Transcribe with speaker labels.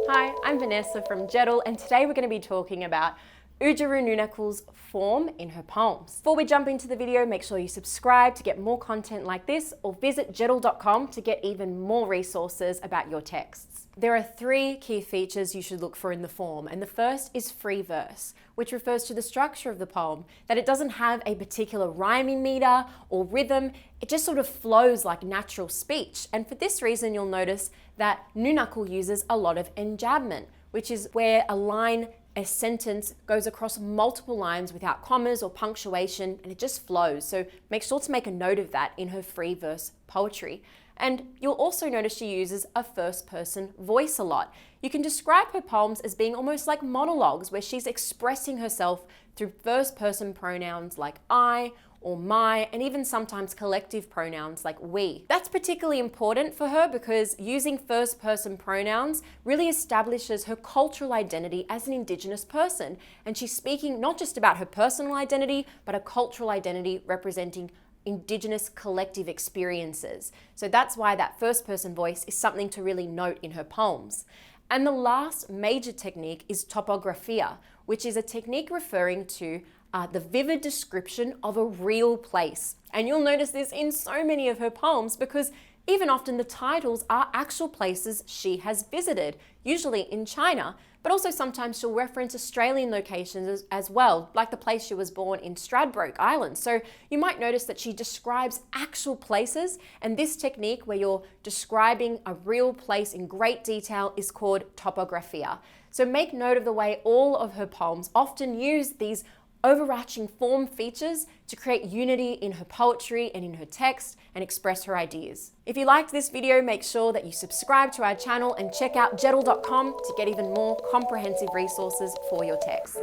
Speaker 1: Hi, I'm Vanessa from Jettle, and today we're going to be talking about Oodgeroo Noonuccal's form in her poems. Before we jump into the video, make sure you subscribe to get more content like this, or visit jettle.com to get even more resources about your texts. There are three key features you should look for in the form, and the first is free verse, which refers to the structure of the poem, that it doesn't have a particular rhyming meter or rhythm, it just sort of flows like natural speech. And for this reason, you'll notice that Noonuccal uses a lot of enjambment, which is where a sentence goes across multiple lines without commas or punctuation, and it just flows. So make sure to make a note of that in her free verse poetry. And you'll also notice she uses a first person voice a lot. You can describe her poems as being almost like monologues, where she's expressing herself through first person pronouns like I or my, and even sometimes collective pronouns like we. That's particularly important for her because using first person pronouns really establishes her cultural identity as an Indigenous person. And she's speaking not just about her personal identity, but a cultural identity representing Indigenous collective experiences. So that's why that first person voice is something to really note in her poems. And the last major technique is Topographia, which is a technique referring to the vivid description of a real place. And you'll notice this in so many of her poems because even often the titles are actual places she has visited, usually in China, but also sometimes she'll reference Australian locations as well, like the place she was born in Stradbroke Island. So you might notice that she describes actual places, and this technique where you're describing a real place in great detail is called Topographia. So make note of the way all of her poems often use these overarching form features to create unity in her poetry and in her text and express her ideas. If you liked this video, make sure that you subscribe to our channel and check out jettle.com to get even more comprehensive resources for your texts.